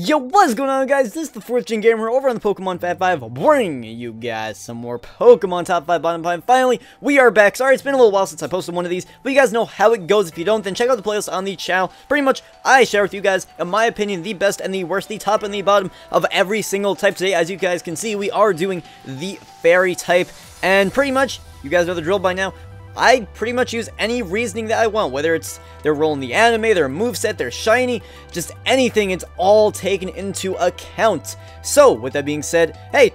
Yo, what's going on, guys? This is the 4thGenGamer over on the Pokemon Fat 5, bringing you guys some more Pokemon Top 5 Bottom 5. Finally, we are back. Sorry, it's been a little while since I posted one of these, but you guys know how it goes. If you don't, then check out the playlist on the channel. Pretty much, I share with you guys, in my opinion, the best and the worst, the top and the bottom of every single type today. As you guys can see, we are doing the Fairy type, and pretty much, you guys know the drill by now. I pretty much use any reasoning that I want, whether it's their role in the anime, their moveset, their shiny, just anything, it's all taken into account. So, with that being said, hey,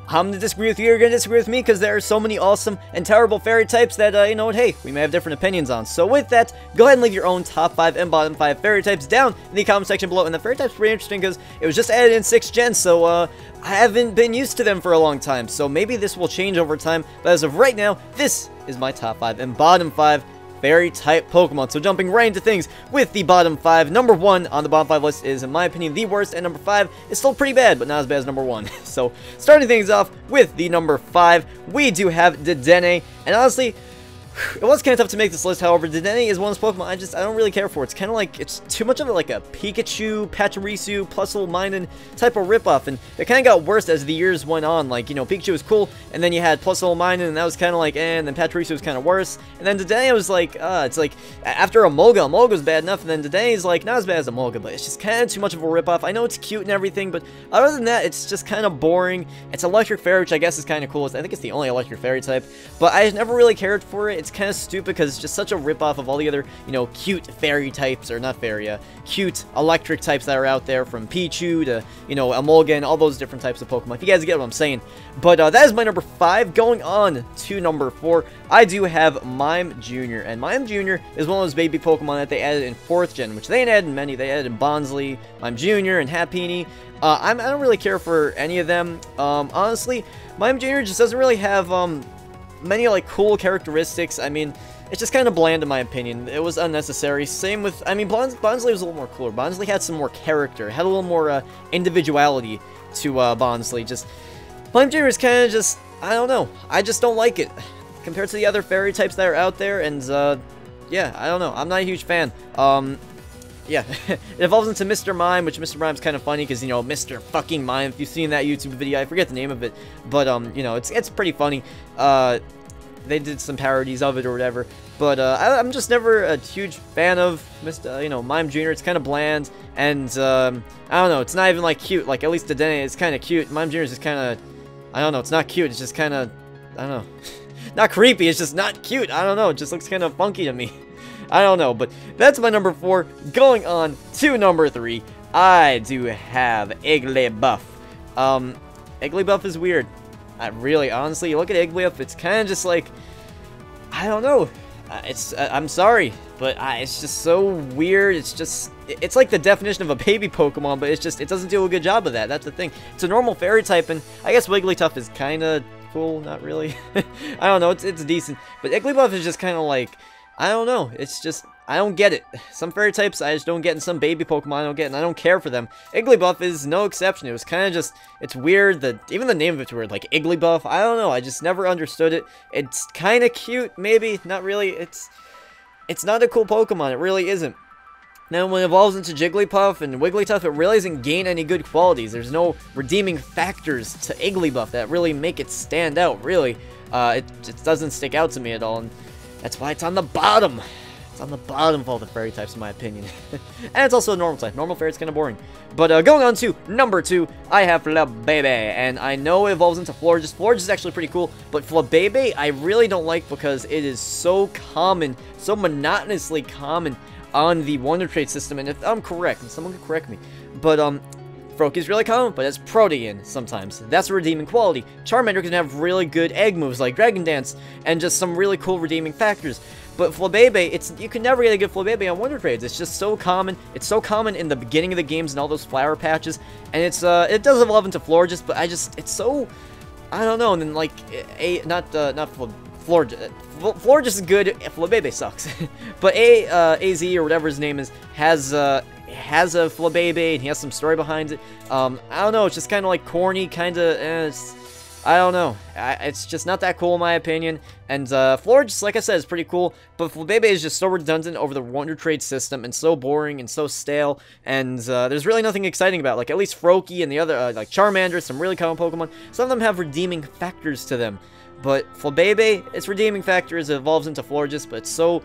I'm gonna disagree with you, you're gonna disagree with me, because there are so many awesome and terrible fairy types that, you know what, hey, we may have different opinions on. So with that, go ahead and leave your own top 5 and bottom 5 fairy types down in the comment section below. And the fairy type's pretty interesting because it was just added in 6th gen, so, I haven't been used to them for a long time. So maybe this will change over time, but as of right now, this is my top 5 and bottom 5 fairy type Pokemon. So jumping right into things with the bottom 5. Number 1 on the bottom 5 list is, in my opinion, the worst, and number 5 is still pretty bad, but not as bad as number 1. So starting things off with the number 5, we do have Dedenne, and honestly, it was kind of tough to make this list. However, Dedenne is one of those Pokemon I don't really care for. It's kind of like, it's too much of like a Pikachu, Pachirisu, plus little Minun type of ripoff, and it kind of got worse as the years went on. Like, you know, Pikachu was cool, and then you had plus little Minun, and that was kind of like, and then Pachirisu was kind of worse, and then Dedenne was like, it's like, after Emolga was bad enough, and then Dedenne is like, not as bad as Emolga, but it's just kind of too much of a ripoff. I know it's cute and everything, but other than that, it's just kind of boring. It's Electric Fairy, which I guess is kind of cool. I think it's the only Electric Fairy type, but I never really cared for it. It's kind of stupid because it's just such a ripoff of all the other, you know, cute fairy types, or not fairy, cute electric types that are out there, from Pichu to, you know, Emolga and all those different types of Pokemon, if you guys get what I'm saying. But that is my number 5. Going on to number 4, I do have Mime Jr., and Mime Jr. is one of those baby Pokemon that they added in 4th gen, which they ain't added in many. They added in Bonsly, Mime Jr., and Happiny. I don't really care for any of them. Honestly, Mime Jr. just doesn't really have many like cool characteristics. I mean, it's just kind of bland in my opinion. It was unnecessary. Same with, I mean, Bonsly was a little more cooler. Bonsly had some more character, had a little more individuality to Bonsly. Just, Mime Jr. is kind of just, I don't know. I just don't like it compared to the other fairy types that are out there, and yeah, I don't know. I'm not a huge fan. Yeah, it evolves into Mr. Mime, which Mr. Mime's kind of funny because, you know, Mr. fucking Mime, if you've seen that YouTube video, I forget the name of it, but, you know, it's pretty funny. They did some parodies of it or whatever, but, I'm just never a huge fan of Mr., you know, Mime Jr. It's kind of bland, and, I don't know, it's not even, like, cute. Like, at least Dedenne is kind of cute. Mime Jr. is just kind of, I don't know, it's not cute, it's just kind of, I don't know, not creepy, it's just not cute. I don't know, it just looks kind of funky to me. I don't know, but that's my number 4. Going on to number 3, I do have Igglybuff. Igglybuff is weird. Honestly, you look at Igglybuff, it's kind of just like, I don't know. I'm sorry, but it's just so weird. It's just, it's like the definition of a baby Pokemon, but it's just, it doesn't do a good job of that. That's the thing. It's a normal fairy type, and I guess Wigglytuff is kind of cool, not really. I don't know, it's decent, but Igglybuff is just kind of like, I don't know, it's just, I don't get it. Some fairy types I just don't get, and some baby Pokemon I don't get, and I don't care for them. Igglybuff is no exception. It was kind of just, it's weird, even the name of it's weird, like Igglybuff, I don't know, I just never understood it. It's kind of cute, maybe, not really, it's not a cool Pokemon, it really isn't. Now, when it evolves into Jigglypuff and Wigglytuff, it really doesn't gain any good qualities. There's no redeeming factors to Igglybuff that really make it stand out, really. It just doesn't stick out to me at all, and that's why it's on the bottom. It's on the bottom of all the fairy types, in my opinion. And it's also a normal type. Normal fairy is kind of boring. But going on to number 2, I have Flabebe. And I know it evolves into Florges. Florges is actually pretty cool. But Flabebe, I really don't like because it is so common, so monotonously common on the Wonder Trade system. And if I'm correct, and someone can correct me, but Froakie is really common, but it's Protean sometimes. That's a redeeming quality. Charmander can have really good egg moves like Dragon Dance and just some really cool redeeming factors. But Flabebe, you can never get a good Flabebe on Wonder Trades. It's just so common. It's so common in the beginning of the games and all those flower patches. And it does evolve into Florges, but it's so, I don't know. And then like Florges. Florges is good. Flabebe sucks. But AZ or whatever his name is has a Flabebe, and he has some story behind it. I don't know, it's just kind of like corny, kind of, I don't know. It's just not that cool in my opinion. And Florges, like I said, is pretty cool. But Flabebe is just so redundant over the Wonder Trade system and so boring and so stale. And there's really nothing exciting about it. Like, at least Froakie and the other, like Charmander, some really common Pokemon. Some of them have redeeming factors to them. But Flabebe, its redeeming factor is it evolves into Florges, but it's so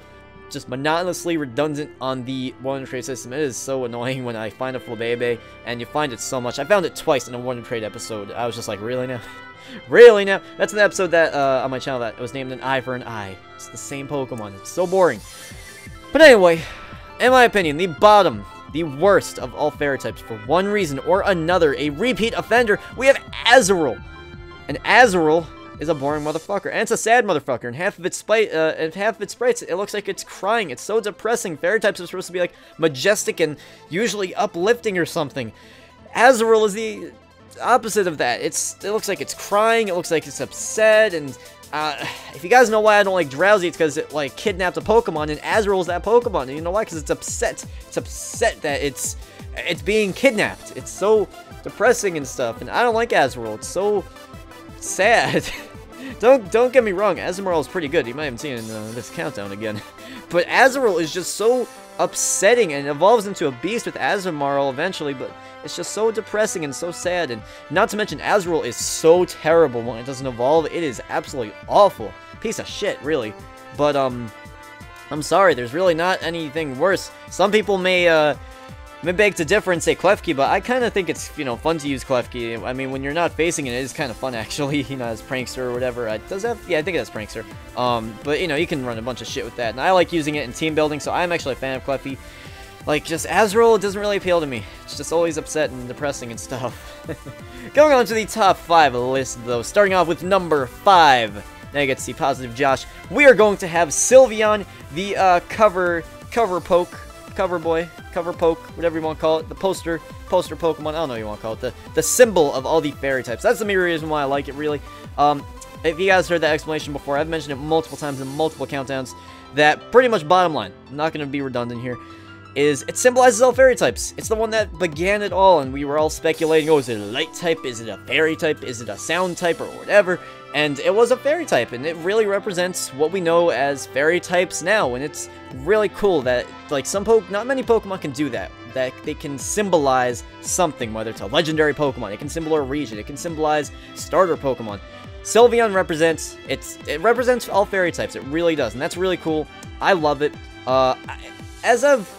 just monotonously redundant on the Wonder Trade system. It is so annoying when I find a Flabebe, and you find it so much. I found it twice in a Wonder Trade episode. I was just like, really now? Really now? That's an episode that, on my channel that was named An Eye for an Eye. It's the same Pokemon. It's so boring. But anyway, in my opinion, the bottom, the worst of all fairy types, for one reason or another, a repeat offender, we have Azurill. And Azurill is a boring motherfucker, and it's a sad motherfucker, and half of its sprites, it looks like it's crying. It's so depressing. Fairy types are supposed to be like majestic and usually uplifting or something. Azurill is the opposite of that. It looks like it's crying, it looks like it's upset, and if you guys know why I don't like Drowsy, it's because it like kidnapped a Pokemon, and Azurill is that Pokemon, and you know why? Because it's upset. It's upset that it's being kidnapped. It's so depressing and stuff, and I don't like Azurill. It's so sad. Don't get me wrong, Azumarill is pretty good. You might have seen it in this countdown again. But Azurill is just so upsetting, and evolves into a beast with Azumarill eventually, but it's just so depressing and so sad. And not to mention, Azurill is so terrible when it doesn't evolve. It is absolutely awful. Piece of shit, really. But, I'm sorry, there's really not anything worse. Some people may beg to differ and say Klefki, but I kind of think it's, you know, fun to use Klefki. I mean, when you're not facing it, it is kind of fun, actually, you know, as Prankster or whatever. It does have, yeah, I think it has Prankster. But, you know, you can run a bunch of shit with that, and I like using it in team building, so I'm actually a fan of Klefki. Like, just Azurill, it doesn't really appeal to me. It's just always upset and depressing and stuff. Going on to the top 5 list, though, starting off with number 5. Now you get to see Positive Josh. We are going to have Sylveon, the cover poke, whatever you want to call it, the poster Pokemon, I don't know what you want to call it, the symbol of all the fairy types. That's the main reason why I like it, really. If you guys heard that explanation before, I've mentioned it multiple times in multiple countdowns, that pretty much bottom line, I'm not going to be redundant here, is it symbolizes all fairy types. It's the one that began it all, and we were all speculating, oh, is it a light type, is it a fairy type, is it a sound type, or whatever, and it was a fairy type, and it really represents what we know as fairy types now, and it's really cool that, like, not many Pokemon can do that they can symbolize something, whether it's a legendary Pokemon, it can symbolize a region, it can symbolize starter Pokemon. Sylveon represents, it represents all fairy types, it really does, and that's really cool. I love it. As I've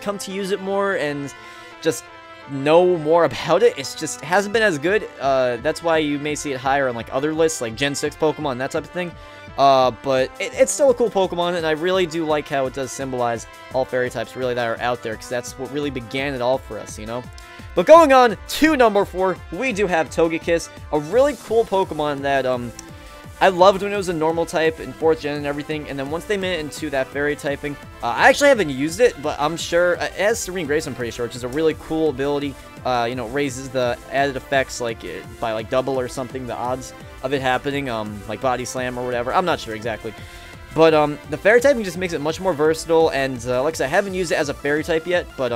come to use it more and just know more about it, it's just hasn't been as good. That's why you may see it higher on like other lists, like Gen 6 Pokemon, that type of thing. But it's still a cool Pokemon, and I really do like how it does symbolize all fairy types really that are out there, because that's what really began it all for us, you know? But going on to number 4, we do have Togekiss, a really cool Pokemon that, I loved when it was a normal type in 4th gen and everything, and then once they made it into that fairy typing, I actually haven't used it, but I'm sure, it has Serene Grace, I'm pretty sure, which is a really cool ability. You know, raises the added effects, like, by, like, double or something, the odds of it happening, like Body Slam or whatever, I'm not sure exactly. But, the fairy typing just makes it much more versatile, and, like I said, I haven't used it as a fairy type yet, but,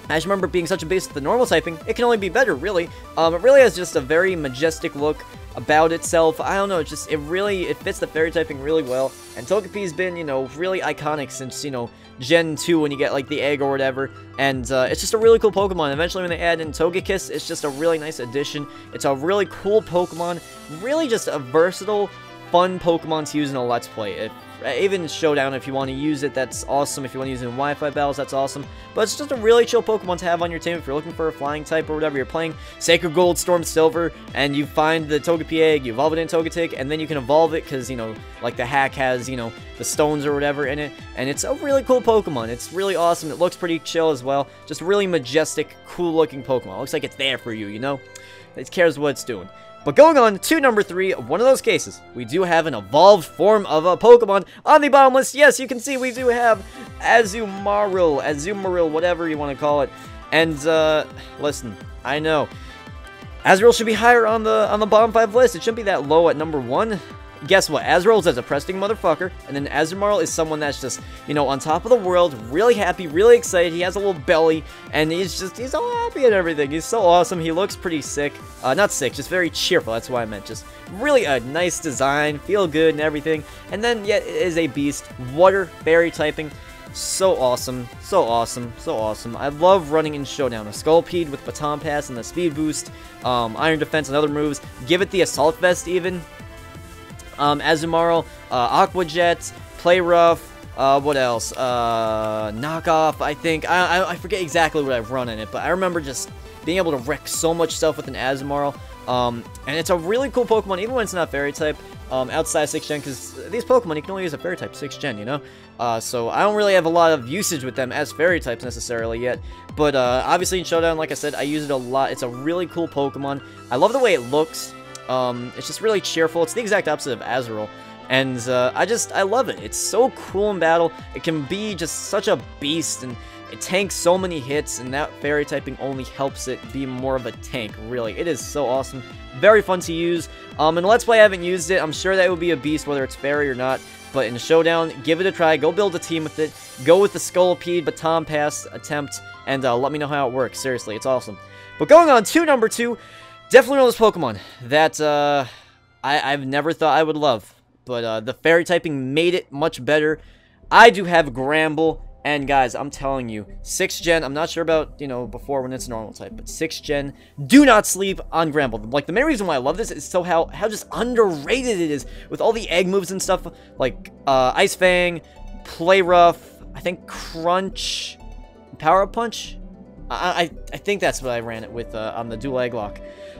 I just remember being such a beast with the normal typing, it can only be better, really. It really has just a very majestic look about itself. I don't know, it fits the fairy typing really well. And Togepi's been, you know, really iconic since, you know, Gen 2 when you get, like, the egg or whatever. And, it's just a really cool Pokemon. Eventually when they add in Togekiss, it's just a really nice addition. It's a really cool Pokemon. Really just a versatile, fun Pokemon to use in a Let's Play. Even Showdown, if you want to use it, that's awesome. If you want to use it in Wi-Fi battles, that's awesome. But it's just a really chill Pokemon to have on your team if you're looking for a flying type or whatever. You're playing Sacred Gold, Storm Silver, and you find the Togepi egg, you evolve it in Togetic, and then you can evolve it because, you know, like the hack has, you know, the stones or whatever in it. And it's a really cool Pokemon. It's really awesome. It looks pretty chill as well. Just a really majestic, cool-looking Pokemon. It looks like it's there for you, you know? It cares what it's doing. But going on to number 3, one of those cases, we do have an evolved form of a Pokemon on the bottom list. Yes, you can see we do have Azumarill, whatever you want to call it. And, listen, I know, Azurill should be higher on the bottom 5 list. It shouldn't be that low at number 1. guess what? Azrael's as a presting motherfucker, and then Azumarill is someone that's just, you know, on top of the world, really happy, really excited. He has a little belly, and he's so happy and everything. He's so awesome. He looks pretty sick. Not sick, just very cheerful. That's what I meant. Just really a nice design, feel good and everything. And then, yeah, it is a beast. Water, fairy typing. So awesome, so awesome, so awesome. I love running in Showdown. A Scolipede with Baton Pass and the speed boost, Iron Defense and other moves. Give it the Assault Vest even. Azumarill, Aqua Jet, Play Rough, what else? Knockoff, I think. I forget exactly what I've run in it, but I remember just being able to wreck so much stuff with an Azumarill. And it's a really cool Pokemon, even when it's not Fairy type. Outside 6th Gen, because these Pokemon, you can only use a Fairy type 6th Gen, you know? So I don't really have a lot of usage with them as Fairy types necessarily yet. But obviously in Showdown, like I said, I use it a lot. It's a really cool Pokemon. I love the way it looks. It's just really cheerful. It's the exact opposite of Azrael. And I love it. It's so cool in battle. It can be just such a beast, and it tanks so many hits, and that Fairy typing only helps it be more of a tank, really. It is so awesome. Very fun to use. In Let's Play, I haven't used it. I'm sure that it would be a beast, whether it's Fairy or not. But in Showdown, give it a try. Go build a team with it. Go with the Scolipede Baton Pass attempt, and let me know how it works. Seriously, it's awesome. But going on to number 2, definitely one of those Pokemon that I've never thought I would love. But the Fairy typing made it much better. I do have Gramble. And guys, I'm telling you, 6th Gen, I'm not sure about, you know, before when it's normal type, but 6th Gen, do not sleep on Gramble. Like, the main reason why I love this is so how just underrated it is with all the egg moves and stuff, like Ice Fang, Play Rough, I think Crunch, Power Up Punch. I think that's what I ran it with on the dual egg lock.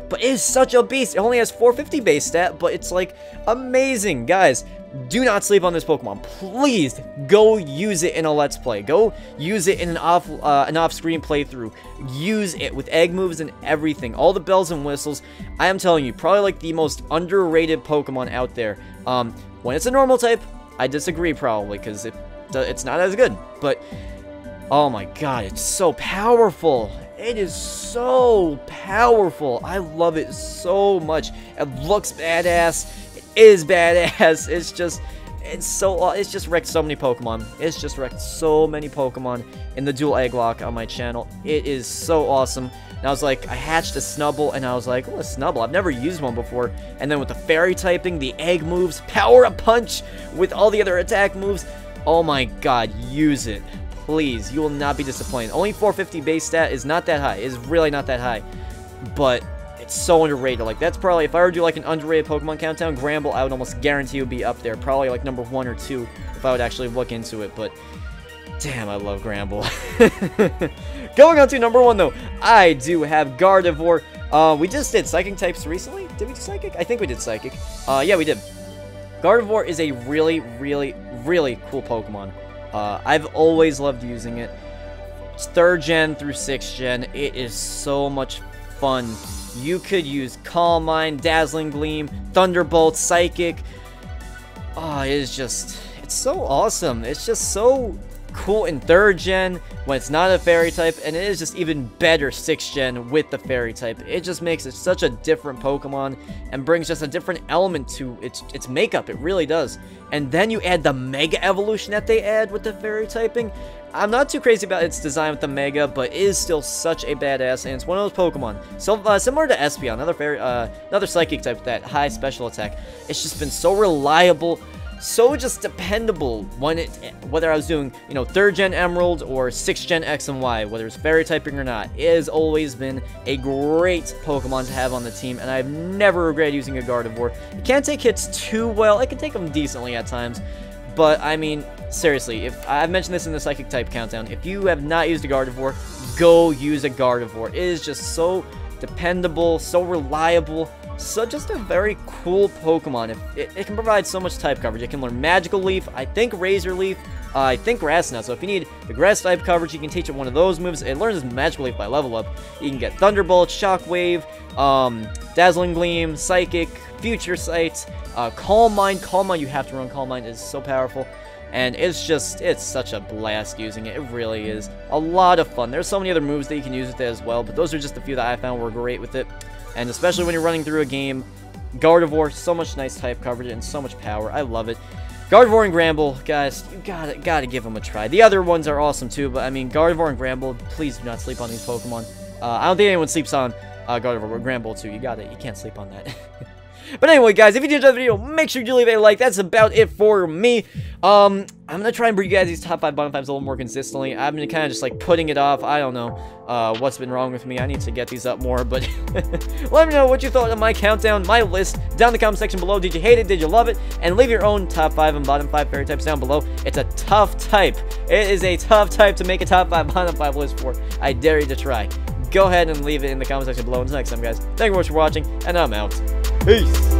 But it is such a beast. It only has 450 base stat, but it's like amazing, guys. Do not sleep on this Pokemon. Please go use it in a Let's Play. Go use it in an off-screen playthrough. Use it with egg moves and everything. All the bells and whistles. I am telling you, probably like the most underrated Pokemon out there. When it's a normal type, I disagree probably because it's not as good. But oh my god, it's so powerful. It is so powerful. I love it so much. It looks badass. Is badass. It's just wrecked so many Pokemon. It's just wrecked so many Pokemon in the dual egg lock on my channel. It is so awesome. And I was like, I hatched a Snubble, and I was like, oh, a Snubble. I've never used one before. And then with the Fairy typing, the egg moves, Power Up Punch with all the other attack moves. Oh my god, use it. Please, you will not be disappointed. Only 450 base stat is not that high. It is really not that high. But it's so underrated. Like, that's probably, if I were to do like an underrated Pokemon countdown, Gramble, I would almost guarantee it would be up there. Probably like number 1 or 2 if I would actually look into it. But damn, I love Gramble. Going on to number 1 though, I do have Gardevoir. We just did Psychic types recently. Did we do Psychic? I think we did Psychic. Yeah, we did. Gardevoir is a really, really, really cool Pokemon. I've always loved using it. It's 3rd Gen through 6th Gen. It is so much fun. You could use Calm Mind, Dazzling Gleam, Thunderbolt, Psychic. Oh, it's so awesome. It's just so cool in 3rd Gen when it's not a Fairy type, and it is just even better 6th Gen with the Fairy type. It just makes it such a different Pokemon and brings just a different element to its makeup. It really does. And then you add the Mega Evolution that they add with the Fairy typing. I'm not too crazy about its design with the Mega, but it is still such a badass, and it's one of those Pokemon. So similar to Espeon, another Psychic type with that high special attack. It's just been so reliable, so just dependable when whether I was doing, you know, 3rd Gen Emerald or 6th Gen X and Y, whether it's Fairy typing or not. It has always been a great Pokemon to have on the team, and I've never regretted using a Gardevoir. It can't take hits too well. It can take them decently at times, but I mean, seriously, if I've mentioned this in the Psychic type countdown, if you have not used a Gardevoir, go use a Gardevoir. It is just so dependable, so reliable, so just a very cool Pokemon. It can provide so much type coverage. It can learn Magical Leaf, I think Razor Leaf, I think Grass Knot. So if you need the Grass type coverage, you can teach it one of those moves. It learns Magical Leaf by level up. You can get Thunderbolt, Shockwave, Dazzling Gleam, Psychic, Future Sight, Calm Mind. Calm Mind, you have to run Calm Mind. It's so powerful. And it's such a blast using it. It really is. A lot of fun. There's so many other moves that you can use with it as well, but those are just a few that I found were great with it. And especially when you're running through a game, Gardevoir, so much nice type coverage and so much power. I love it. Gardevoir and Gramble, guys, you gotta give them a try. The other ones are awesome too, but I mean, Gardevoir and Gramble, please do not sleep on these Pokemon. I don't think anyone sleeps on Gardevoir or Gramble too. You can't sleep on that. But anyway, guys, if you did enjoy the video, make sure you leave a like. That's about it for me. I'm gonna try and bring you guys these top 5 bottom 5s a little more consistently. I've been kind of just like putting it off. I don't know what's been wrong with me. I need to get these up more, but let me know what you thought of my countdown, my list, down in the comment section below. Did you hate it? Did you love it? And leave your own top 5 and bottom 5 fairy types down below. It's a tough type. It is a tough type to make a top 5 bottom 5 list for. I dare you to try. Go ahead and leave it in the comment section below. Until next time, guys, thank you very much for watching, and I'm out. Peace.